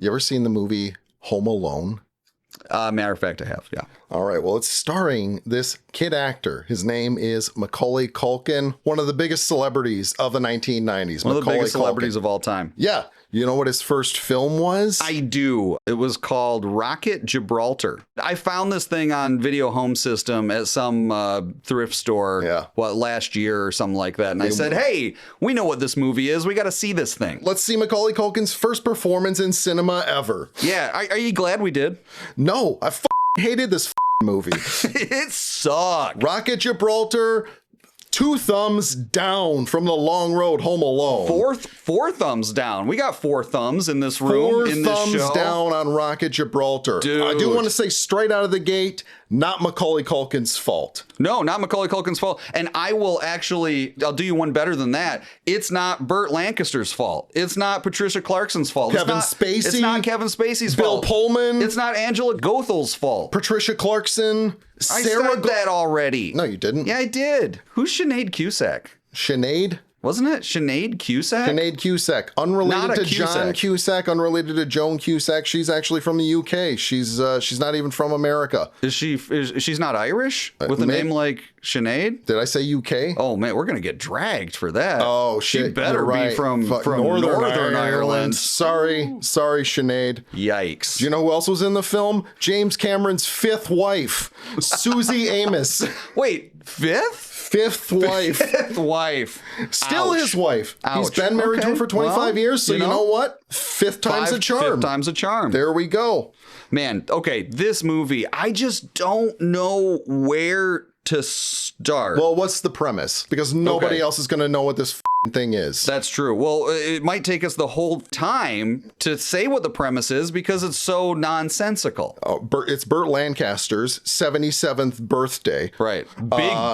You ever seen the movie Home Alone? Matter of fact, I have, yeah. All right, well, it's starring this kid actor. His name is Macaulay Culkin, one of the biggest celebrities of the 1990s. One of the Macaulay biggest celebrities Culkin. of all time. Yeah. You know what his first film was? I do. It was called Rocket Gibraltar. I found this thing on Video Home System at some thrift store, last year or something like that. And I said, hey, we know what this movie is. We got to see this thing. Let's see Macaulay Culkin's first performance in cinema ever. Yeah. Are you glad we did? No, I hated this movie. It sucked. Rocket Gibraltar. 2 thumbs down from the long road home alone. Four thumbs down. We got 4 thumbs in this room. 4 in this thumbs show. down on Rocket Gibraltar. Dude. I do want to say straight out of the gate, not Macaulay Culkin's fault. No, not Macaulay Culkin's fault. And I'll do you one better than that. It's not Burt Lancaster's fault. It's not Patricia Clarkson's fault. Kevin Spacey. It's not Kevin Spacey's Bill fault. Pullman. It's not Angela Gothel's fault. Patricia Clarkson. I said that already. No, you didn't. Yeah, I did. Who's Sinead Cusack? Sinead? Wasn't it Sinead Cusack? Sinead Cusack. Unrelated to John Cusack, unrelated to Joan Cusack. She's actually from the UK. She's not even from America. She's not Irish? With a name like Sinead? Did I say UK? Oh, man, we're going to get dragged for that. Oh, shit. She better be from Northern Ireland. Sorry, Sinead. Yikes. Do you know who else was in the film? James Cameron's 5th wife, Susie Amos. Wait, 5th? 5th wife. 5th wife. Still Ouch. his wife. Ouch. He's been married to her for 25 years, so you know what? 5th time's a charm. 5th time's a charm. There we go. Man, okay, this movie, I just don't know where to start. Well, what's the premise? Because nobody else is going to know what this thing is. That's true. Well, it might take us the whole time to say what the premise is because it's so nonsensical. It's Burt Lancaster's 77th birthday. Right.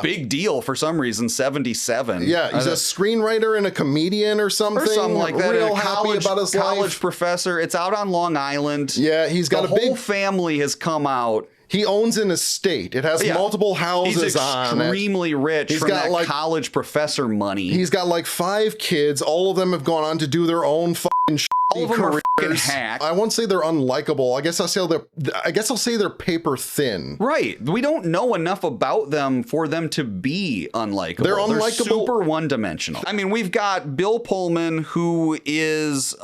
Big deal for some reason, 77. Yeah, he's a screenwriter and a comedian or something. Or something like that. Real happy about his college professor. It's out on Long Island. Yeah, he's got the whole family has come out. He owns an estate. It has multiple houses on it. He's extremely rich from that college professor money. He's got like 5 kids. All of them have gone on to do their own fucking all of them are fucking hack. I won't say they're unlikable. I guess I'll say they're paper thin. Right. We don't know enough about them for them to be unlikable. They're unlikable. They're super one-dimensional. I mean, we've got Bill Pullman, who is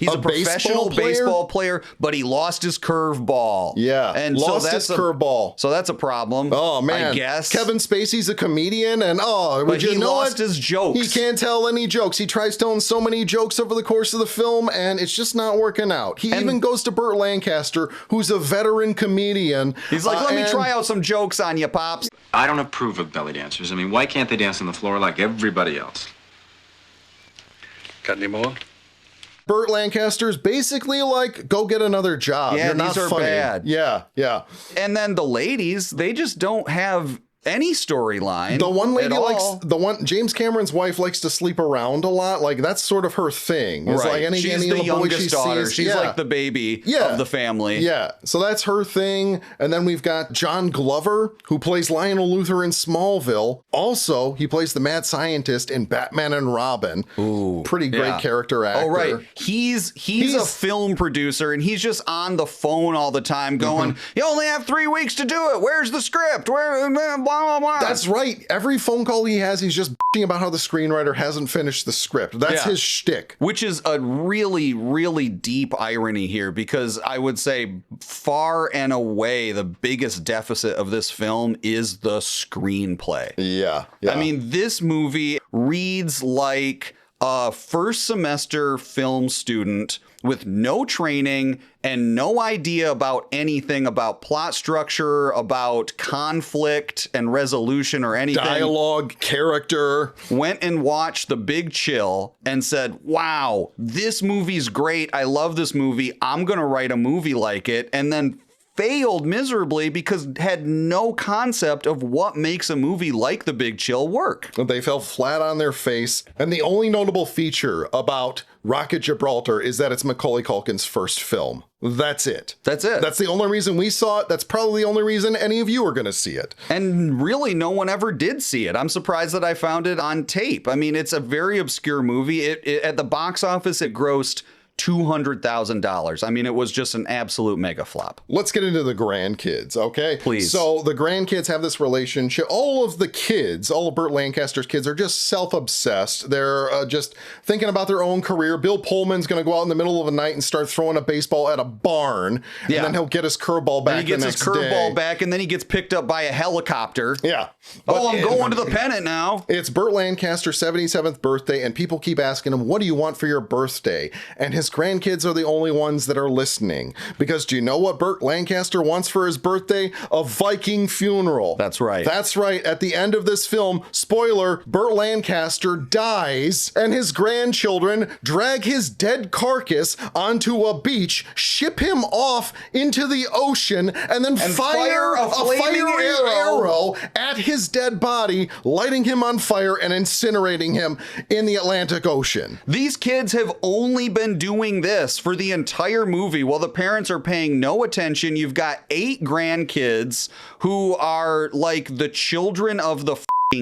he's a professional baseball player, but he lost his curveball. Yeah, and lost his curveball. So that's a problem. Oh man, I guess Kevin Spacey's a comedian, and but he lost his jokes. He can't tell any jokes. He tries telling so many jokes over the course of the film, and it's just not working out. He even goes to Burt Lancaster, who's a veteran comedian. He's like, let me try out some jokes on you, Pops. I don't approve of belly dancers. I mean, why can't they dance on the floor like everybody else? Got any more? Burt Lancaster's basically like, go get another job. Yeah, You're not these are funny. bad. Yeah. And then the ladies, they just don't have any storyline. The one lady James Cameron's wife likes to sleep around a lot. Like that's sort of her thing. It's right. like any She's the youngest daughter. She's like the baby of the family. Yeah. So that's her thing. And then we've got John Glover, who plays Lionel Luthor in Smallville. Also, he plays the mad scientist in Batman and Robin. Ooh. Pretty great character actor. Oh, right. He's a film producer and he's just on the phone all the time going, you only have 3 weeks to do it. Where's the script? Blah, blah, blah. That's right. Every phone call he has, he's just bitching about how the screenwriter hasn't finished the script. That's his shtick. Which is a really, really deep irony here because I would say far and away the biggest deficit of this film is the screenplay. Yeah. I mean, this movie reads like a first semester film student with no training and no idea about anything about plot structure, about conflict and resolution or anything. Dialogue, character. Went and watched The Big Chill and said, wow, this movie's great. I love this movie. I'm going to write a movie like it. And then failed miserably because had no concept of what makes a movie like The Big Chill work. They fell flat on their face. And the only notable feature about Rocket Gibraltar is that it's Macaulay Culkin's first film. That's it. That's it. That's the only reason we saw it. That's probably the only reason any of you are going to see it. And really, no one ever did see it. I'm surprised that I found it on tape. I mean, it's a very obscure movie. It at the box office, it grossed $200,000. I mean, it was just an absolute mega flop. Let's get into the grandkids, okay? Please. So the grandkids have this relationship. All of the kids, all of Burt Lancaster's kids are just self-obsessed. They're just thinking about their own career. Bill Pullman's going to go out in the middle of the night and start throwing a baseball at a barn. And then he'll get his curveball back the next day. He gets his curveball back, and then he gets picked up by a helicopter. Yeah. I'm going to the pennant now. It's Burt Lancaster's 77th birthday, and people keep asking him, what do you want for your birthday? And his grandkids are the only ones that are listening. Because do you know what Burt Lancaster wants for his birthday? A Viking funeral. That's right. That's right. At the end of this film, spoiler, Burt Lancaster dies, and his grandchildren drag his dead carcass onto a beach, ship him off into the ocean, and then fire a flaming arrow at his dead body, lighting him on fire and incinerating him in the Atlantic Ocean. These kids have only been doing this for the entire movie while the parents are paying no attention. You've got 8 grandkids who are like the children of the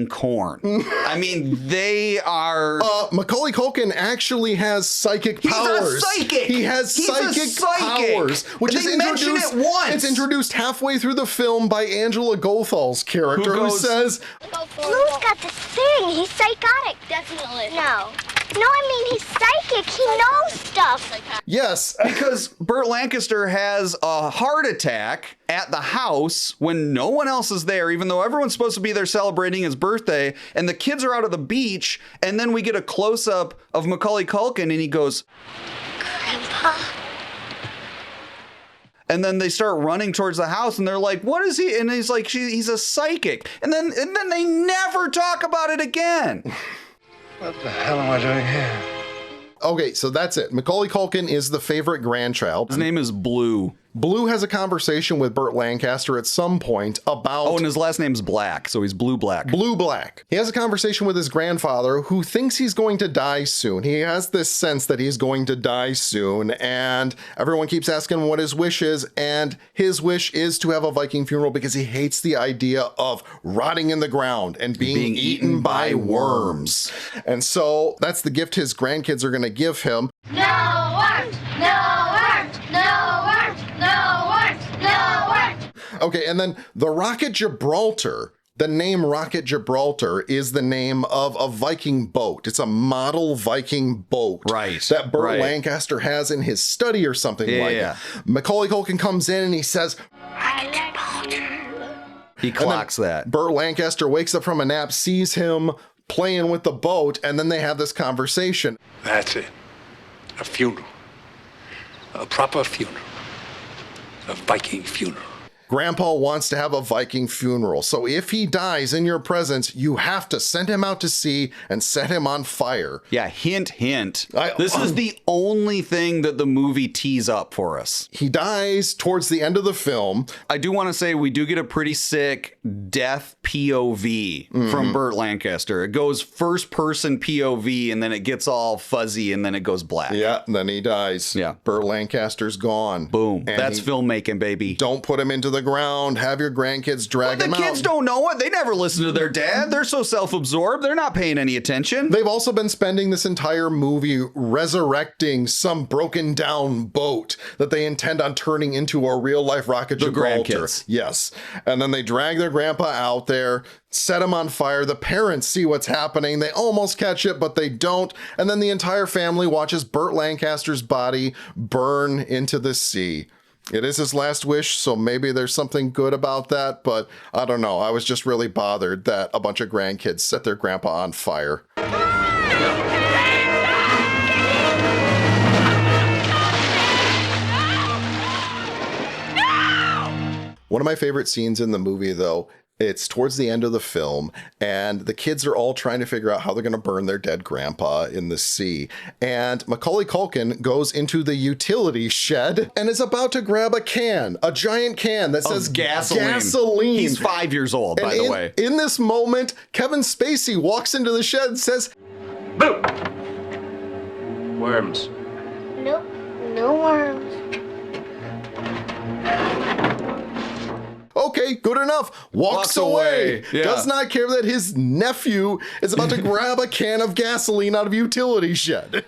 corn. I mean, they are... Macaulay Culkin actually has psychic powers. He's a psychic! He has psychic powers, which is introduced... It's introduced halfway through the film by Angela Gothal's character, who says... Blue's got this thing. He's psychotic. Definitely. No, I mean, he's psychic. He knows stuff. Yes. Because Burt Lancaster has a heart attack at the house when no one else is there, even though everyone's supposed to be there celebrating his birthday, and the kids are out at the beach, and then we get a close-up of Macaulay Culkin, and he goes, Grandpa. And then they start running towards the house, and they're like, what is he? And he's like, he's a psychic. And then they never talk about it again. What the hell am I doing here? Okay, so that's it. Macaulay Culkin is the favorite grandchild. His name is Blue. Blue has a conversation with Burt Lancaster at some point about... Oh, and his last name's Black, so he's Blue Black. Blue Black. He has a conversation with his grandfather who thinks he's going to die soon. He has this sense that he's going to die soon, and everyone keeps asking what his wish is, and his wish is to have a Viking funeral because he hates the idea of rotting in the ground and being eaten by worms. And so that's the gift his grandkids are going to give him. No worms! No worms! No worms! No worms! No worms! Okay, and then the Rocket Gibraltar. The name Rocket Gibraltar is the name of a Viking boat. It's a model Viking boat. Right. That Burt Lancaster has in his study or something like that. Macaulay Culkin comes in and he says, Rocket Gibraltar. He clocks that. Burt Lancaster wakes up from a nap, sees him playing with the boat, and then they have this conversation. That's it. A funeral. A proper funeral. A Viking funeral. Grandpa wants to have a Viking funeral, so if he dies in your presence, you have to send him out to sea and set him on fire. Yeah, hint, hint. This is the only thing that the movie tees up for us. He dies towards the end of the film. I do want to say we do get a pretty sick death POV from Burt Lancaster. It goes first person POV, and then it gets all fuzzy, and then it goes black. Yeah, and then he dies. Yeah. Burt Lancaster's gone. Boom. And That's filmmaking, baby. Don't put him into the ground. Have your grandkids drag him out. The kids don't know it. They never listen to their dad. They're so self-absorbed. They're not paying any attention. They've also been spending this entire movie resurrecting some broken down boat that they intend on turning into a real life Rocket Gibraltar. Grandkids. Yes. And then they drag their grandpa out there, set him on fire. The parents see what's happening. They almost catch it, but they don't. And then the entire family watches Burt Lancaster's body burn into the sea. It is his last wish, so maybe there's something good about that, but I don't know. I was just really bothered that a bunch of grandkids set their grandpa on fire. One of my favorite scenes in the movie, though, it's towards the end of the film, and the kids are all trying to figure out how they're going to burn their dead grandpa in the sea. And Macaulay Culkin goes into the utility shed and is about to grab a giant can that says gasoline. He's 5 years old, by the way. In this moment, Kevin Spacey walks into the shed and says, Boo! Worms. Nope, no worms. okay, good enough, walks away. Yeah. Does not care that his nephew is about to grab a can of gasoline out of a utility shed.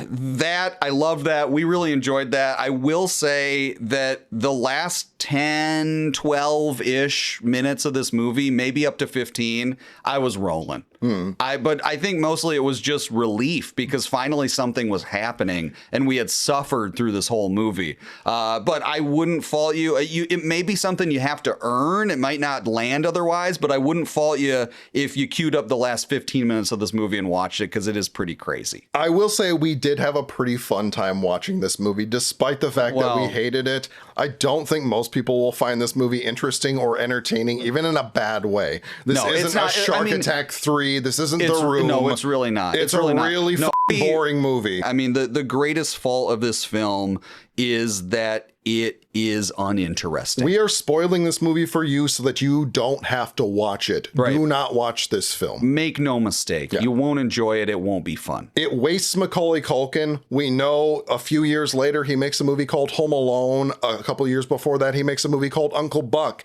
That, I love that. We really enjoyed that. I will say that the last 10, 12-ish minutes of this movie, maybe up to 15, I was rolling. But I think mostly it was just relief because finally something was happening and we had suffered through this whole movie. But I wouldn't fault you. It may be something you have to earn. It might not land otherwise, but I wouldn't fault you if you queued up the last 15 minutes of this movie and watched it because it is pretty crazy. I will say we did have a pretty fun time watching this movie, despite the fact that we hated it. I don't think most people will find this movie interesting or entertaining, even in a bad way. This isn't a Shark Attack 3. This isn't The Room. No, it's really not. It's really a really boring movie. I mean, the greatest fault of this film is that it is uninteresting. We are spoiling this movie for you so that you don't have to watch it. Right. Do not watch this film. Make no mistake. Yeah. You won't enjoy it. It won't be fun. It wastes Macaulay Culkin. We know a few years later he makes a movie called Home Alone. A couple years before that he makes a movie called Uncle Buck.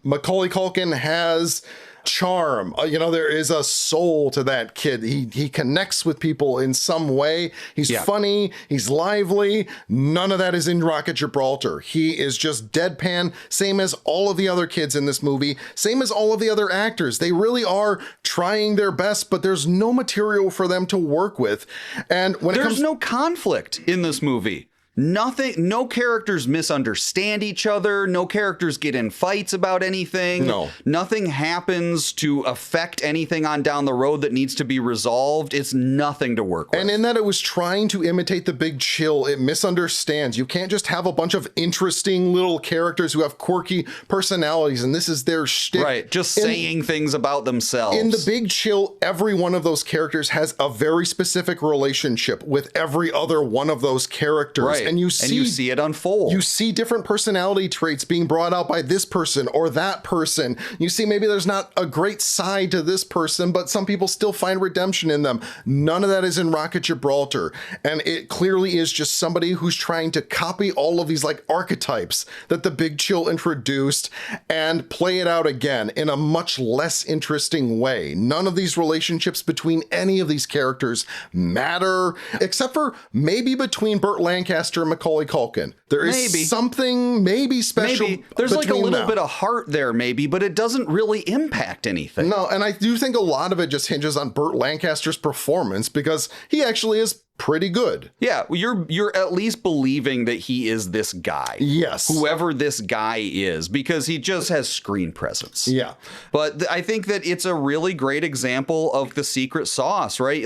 Macaulay Culkin has charm. There is a soul to that kid. He connects with people in some way. He's funny. He's lively. None of that is in Rocket Gibraltar. He is just deadpan, same as all of the other kids in this movie, same as all of the other actors. They really are trying their best, but there's no material for them to work with. And when there's no conflict in this movie. Nothing, no characters misunderstand each other. No characters get in fights about anything. No. Nothing happens to affect anything on down the road that needs to be resolved. It's nothing to work with. And in that it was trying to imitate The Big Chill, it misunderstands. You can't just have a bunch of interesting little characters who have quirky personalities, and this is their shtick. Right, just saying things about themselves. In The Big Chill, every one of those characters has a very specific relationship with every other one of those characters. Right. And you see it unfold. You see different personality traits being brought out by this person or that person. You see maybe there's not a great side to this person, but some people still find redemption in them. None of that is in Rocket Gibraltar. And it clearly is just somebody who's trying to copy all of these archetypes that The Big Chill introduced and play it out again in a much less interesting way. None of these relationships between any of these characters matter, except for maybe between Burt Lancaster and Macaulay Culkin. There is something maybe special. Maybe. There's a little bit of heart there, maybe, but it doesn't really impact anything. No, and I do think a lot of it just hinges on Burt Lancaster's performance because he actually is pretty good. Yeah, you're at least believing that he is this guy. Yes. Whoever this guy is, because he just has screen presence. Yeah. But I think that it's a really great example of the secret sauce, right?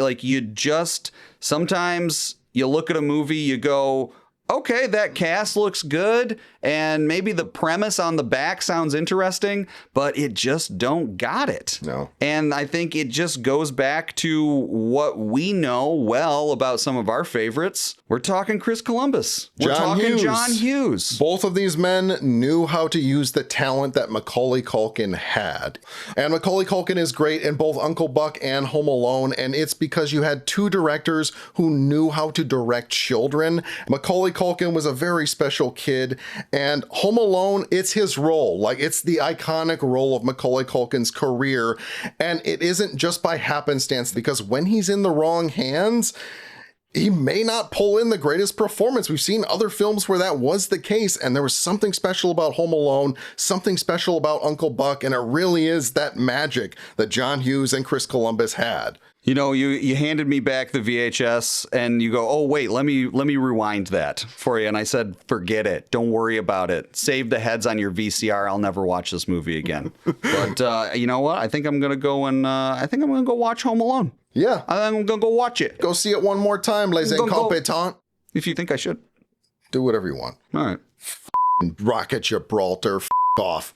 Sometimes you look at a movie, you go, okay, that cast looks good, and maybe the premise on the back sounds interesting, but it just don't got it. No. And I think it just goes back to what we know well about some of our favorites. We're talking Chris Columbus. We're talking John Hughes. Both of these men knew how to use the talent that Macaulay Culkin had. And Macaulay Culkin is great in both Uncle Buck and Home Alone, and it's because you had two directors who knew how to direct children. Macaulay Culkin was a very special kid, and Home Alone, it's his role. It's the iconic role of Macaulay Culkin's career, and it isn't just by happenstance, because when he's in the wrong hands, he may not pull in the greatest performance. We've seen other films where that was the case, and there was something special about Home Alone, something special about Uncle Buck, and it really is that magic that John Hughes and Chris Columbus had. You handed me back the VHS and you go, oh, wait, let me rewind that for you. And I said, forget it. Don't worry about it. Save the heads on your VCR. I'll never watch this movie again. But you know what? I think I'm going to go watch Home Alone. Yeah. I'm going to go watch it. Go see it one more time, les incompetents. If you think I should. Do whatever you want. All right. Rocket Gibraltar. Off.